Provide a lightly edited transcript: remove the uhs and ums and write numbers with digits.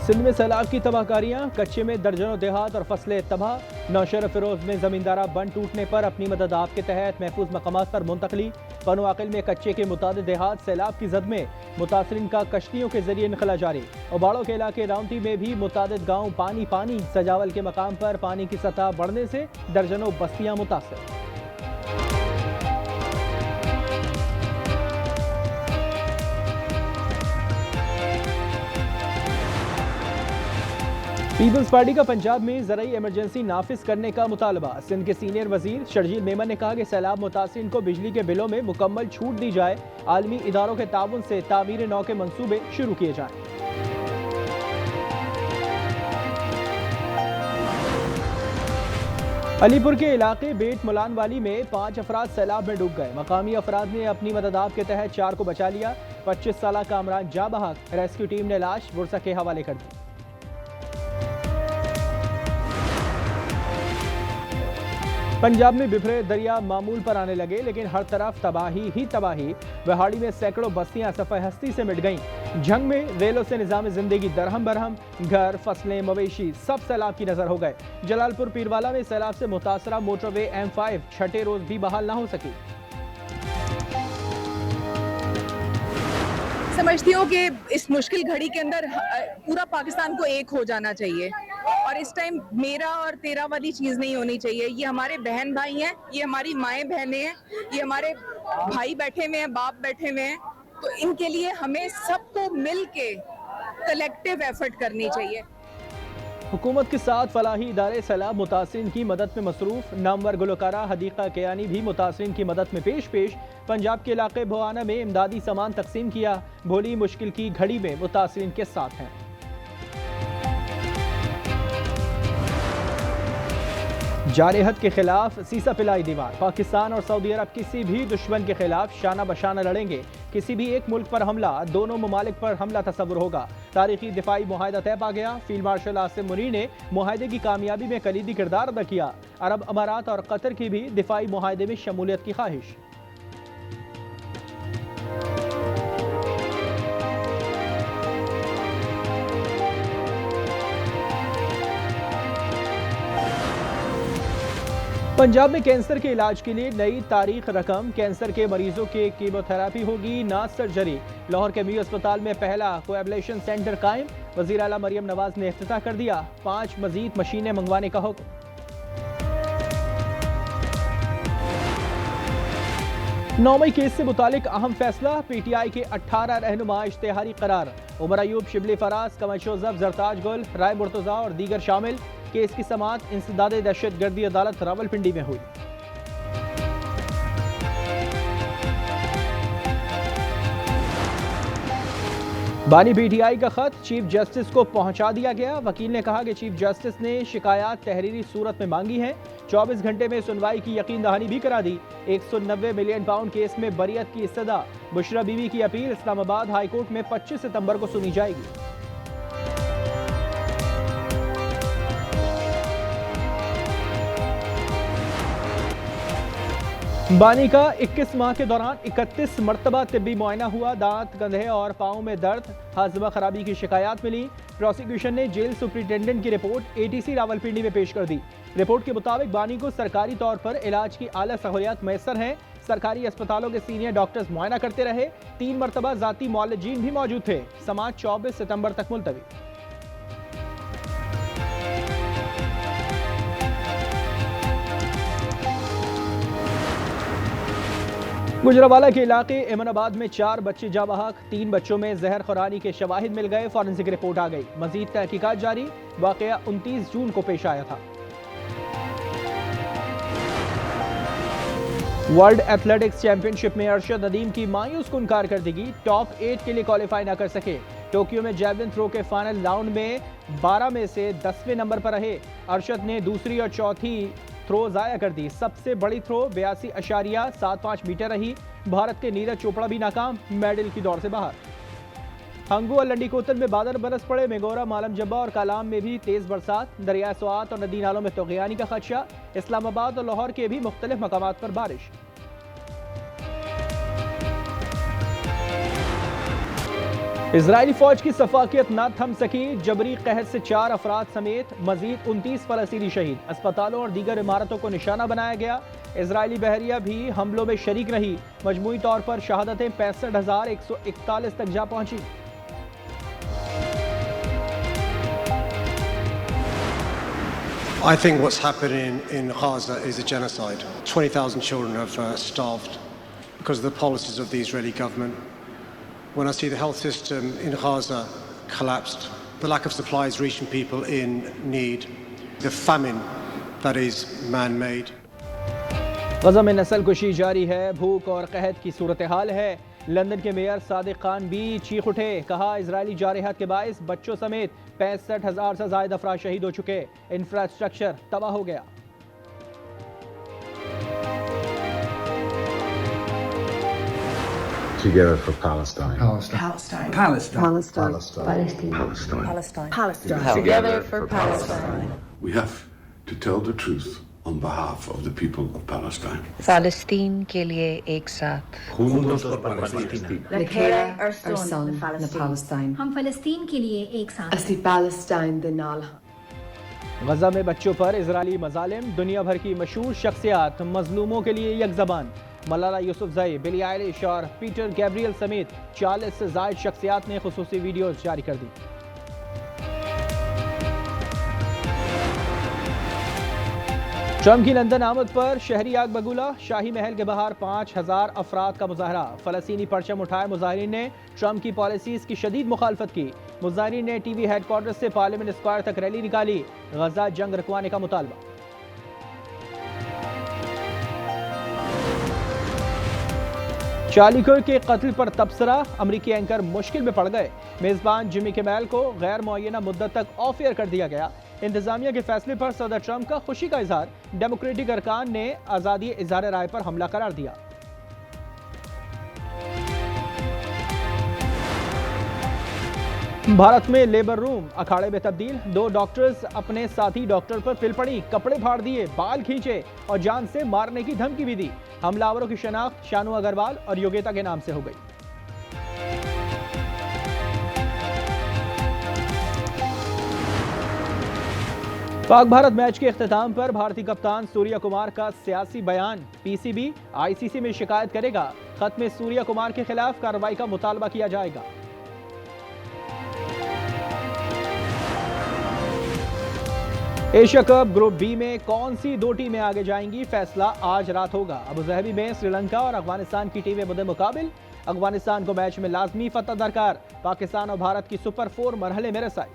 सिंध में सैलाब की तबाहकारियां, कच्चे में दर्जनों देहात और फसलें तबाह। नौशहर फिरोज में जमींदारा बंद टूटने पर अपनी मदद आपके तहत महफूज मकामात पर मुंतकली। पनुआकिल में कच्चे के मुताबिक देहात सैलाब की जद में, मुतासरीन का कश्तियों के जरिए इनखला जारी। उबाड़ों के इलाके राउंटी में भी मुतादिद गाँव पानी पानी। सजावल के मकाम पर पानी की सतह बढ़ने से दर्जनों बस्तियां मुतासर। पीपल्स पार्टी का पंजाब में ज़राई इमरजेंसी नाफिज करने का मुतालबा। सिंध के सीनियर वजीर शर्जील मेमन ने कहा कि सैलाब मुतासिरीन को बिजली के बिलों में मुकम्मल छूट दी जाए। आलमी इदारों के ताउन से तामीर नौ के मंसूबे शुरू किए जाएं। अलीपुर के इलाके बेट मुलानवाली में 5 अफराद सैलाब में डूब गए। मकामी अफराद ने अपनी मदद आप के तहत 4 को बचा लिया। 25 साल कामरान जा बहक। रेस्क्यू टीम ने लाश बुरसा के हवाले कर दी। पंजाब में बिफरे दरिया मामूल पर आने लगे, लेकिन हर तरफ तबाही ही तबाही। बहाड़ी में सैकड़ों बस्तियां सफ़े हस्ती से मिट गईं। झंग में रेलों से निज़ाम जिंदगी दरहम बरहम। घर, फसलें, मवेशी सब सैलाब की नजर हो गए। जलालपुर पीरवाला में सैलाब से मुतासरा मोटरवे M5 छठे रोज भी बहाल ना हो सकी। समझती हूँ कि इस मुश्किल घड़ी के अंदर पूरा पाकिस्तान को एक हो जाना चाहिए और इस टाइम मेरा और तेरा वाली चीज़ नहीं होनी चाहिए। ये हमारे बहन भाई हैं, ये हमारी माएँ बहनें हैं, ये हमारे भाई बैठे हुए हैं, बाप बैठे हुए हैं। तो इनके लिए हमें सबको मिल के कलेक्टिव एफर्ट करनी चाहिए। हुकूमत के साथ फलाही इदारे सैलाब मुतासरीन की मदद में मसरूफ। नामवर गुलकारा हदीका केयानी भी मुतासरीन की मदद में पेश। पंजाब के इलाके भोआना में इमदादी सामान तकसीम किया। भोली मुश्किल की घड़ी में मुतासरीन के साथ हैं। जारहत के खिलाफ सीसा पिलाई दीवार। पाकिस्तान और सऊदी अरब किसी भी दुश्मन के खिलाफ शाना बशाना लड़ेंगे। किसी भी एक मुल्क पर हमला दोनों ममालिक पर हमला तस्वुर होगा। तारीखी दिफाई मुआहदा तय पा गया। फील्ड मार्शल आसिम मुनीर ने मुआहदे की कामयाबी में कलीदी किरदार अदा किया। अरब अमारात और कतर की भी दिफाई मुआहदे में शमूलियत की ख्वाहिश। पंजाब में कैंसर के इलाज के लिए नई तारीख रकम। कैंसर के मरीजों के कीमोथेरेपी होगी, ना सर्जरी। लाहौर के मी अस्पताल में पहला कोएबलेशन सेंटर कायम। वज़ीर आला मरियम नवाज ने इफ्तिताह कर दिया। 5 मजीद मशीनें मंगवाने का हुक्म। नौमई केस से मुतालिक अहम फैसला। PTI के 18 रहनुमा इश्तेहारी करार। उमर अयूब, शिबली फराज, कमर शोजब, जरताज गुल, राय मुर्तजा और दीगर शामिल। केस की समाअत इंसदाद दहशतगर्दी अदालत रावलपिंडी में हुई। बानी PTI का खत चीफ जस्टिस को पहुंचा दिया गया। वकील ने कहा कि चीफ जस्टिस ने शिकायत तहरीरी सूरत में मांगी है। 24 घंटे में सुनवाई की यकीन दहानी भी करा दी। 190 मिलियन पाउंड केस में बरियत की इस्तदा। बुशरा बीवी की अपील इस्लामाबाद हाई कोर्ट में 25 सितंबर को सुनी जाएगी। बानी का 21 माह के दौरान 31 मरतबा तिब्बी मुआयना हुआ। दांत, कंधे और पाँव में दर्द, हाजमा खराबी की शिकायत मिली। प्रोसिक्यूशन ने जेल सुपरिटेंडेंट की रिपोर्ट ATC रावलपिंडी में पेश कर दी। रिपोर्ट के मुताबिक बानी को सरकारी तौर पर इलाज की आला सहूलियात मैसर हैं। सरकारी अस्पतालों के सीनियर डॉक्टर्स मुआयना करते रहे। 3 मरतबा जाती मौलजीन भी मौजूद थे। समाअत 24 सितंबर तक मुलतवी। गुजरावाला के इलाके एमनाबाद में 4 बच्चे जा बहक। 3 बच्चों में जहर खुरानी के शवाहिद मिल गए। फॉरेंसिक रिपोर्ट आ गई। मजीद तहकीकात जारी। वाकया 29 जून को पेश आया था। वर्ल्ड एथलेटिक्स चैंपियनशिप में अरशद नदीम की मायूस कुन कारकर्दगी। टॉप 8 के लिए क्वालिफाई न कर सके। टोक्यो में जैवलिन थ्रो के फाइनल राउंड में 12 में से 10वें नंबर पर रहे। अरशद ने दूसरी और चौथी थ्रो जाया कर दी। सबसे बड़ी थ्रो 82.75 मीटर रही। भारत के नीरज चोपड़ा भी नाकाम, मेडल की दौड़ से बाहर। हंगू और लंडीकोतन में बादल बरस पड़े। मेगोरा, मालम जब्बा और कालाम में भी तेज बरसात। दरिया स्वात और नदी नालों में तोगयानी का खदशा। इस्लामाबाद और लाहौर के भी मुख्तलिफ मकामात पर बारिश। इजरायली फौज की सफाकियत न थम सकी, जबरी कहर से 4 अफराद समेत मजीद 29 फलस्तीनी शहीद। अस्पतालों और दीगर इमारतों को निशाना बनाया गया। इजरायली बहरिया भी हमलों में शरीक रही। मजमूई तौर पर शहादतें 65,141 तक जा पहुंची। I think what's happening in Gaza is a genocide. 20,000 children have starved because of the policies of the Israeli government. When I see the health system in Gaza collapsed, the lack of supplies reaching people in need, the famine that is man-made. गजा में नस्ल कुशी जारी है, भूख और कहत की सूरत हाल है। लंदन के मेयर सादिक खान भी चीख उठे, कहा इजरायली जारहात के बायस बच्चों समेत 65,000 से ज्यादा अफराद शहीद हो चुके, इंफ्रास्ट्रक्चर तबाह हो गया। Together for Palestine. Palestine. Together for Palestine. We have to tell the truth on behalf of the people of Palestine. Palestine के लिए एक साथ। Juntos por Palestina. Lekera our son na Palestine. हम फलस्तीन के लिए एक साथ। As die Palestine the Nala. गजा में बच्चों पर इजरायली मजालिम, दुनिया भर की मशहूर शख्सियात मजलूमों के लिए एक जबान। मलाला यूसुफजई, बिली आइलिश और पीटर गैब्रियल समेत 40 से जायद शख्सियात ने खुसूसी वीडियोज जारी कर दी। ट्रंप की लंदन आमद पर शहरी आग बगूला, शाही महल के बाहर 5,000 अफराद का मुजाहरा। फलस्तीनी परचम उठाए मुजाहिरीन ने ट्रंप की पॉलिसीज की शदीद मुखालफत की। मुजाहिरीन ने टीवी हेडक्वार्टर से पार्लियामेंट स्क्वायर तक रैली निकाली, गजा जंग रुकवाने का मुतालबा। चालीकर के कत्ल पर तबसरा, अमरीकी एंकर मुश्किल में पड़ गए। मेजबान जिमी किमेल को गैर मुअय्यना मुद्दत तक ऑफ एयर कर दिया गया। इंतजामिया के फैसले पर सदर ट्रंप का खुशी का इजहार, डेमोक्रेटिक अरकान ने आज़ादी इजहार राय पर हमला करार दिया। भारत में लेबर रूम अखाड़े में तब्दील, 2 डॉक्टर्स अपने साथी डॉक्टर पर फिल पड़ी, कपड़े फाड़ दिए, बाल खींचे और जान से मारने की धमकी भी दी। हमलावरों की शनाख्त शानू अग्रवाल और योगिता के नाम से हो गई। पाक भारत मैच के इख्तिताम पर भारतीय कप्तान सूर्या कुमार का सियासी बयान, पीसीबी आईसीसी में शिकायत करेगा। खत में सूर्या कुमार के खिलाफ कार्रवाई का मुतालबा किया जाएगा। एशिया कप ग्रुप बी में कौन सी 2 टीमें आगे जाएंगी, फैसला आज रात होगा। अबुधाबी में श्रीलंका और अफगानिस्तान की टीमें मुद्दे मुकाबिल। अफगानिस्तान को मैच में लाजमी फतह दरकार, पाकिस्तान और भारत की सुपर 4 मरहले में रसाई।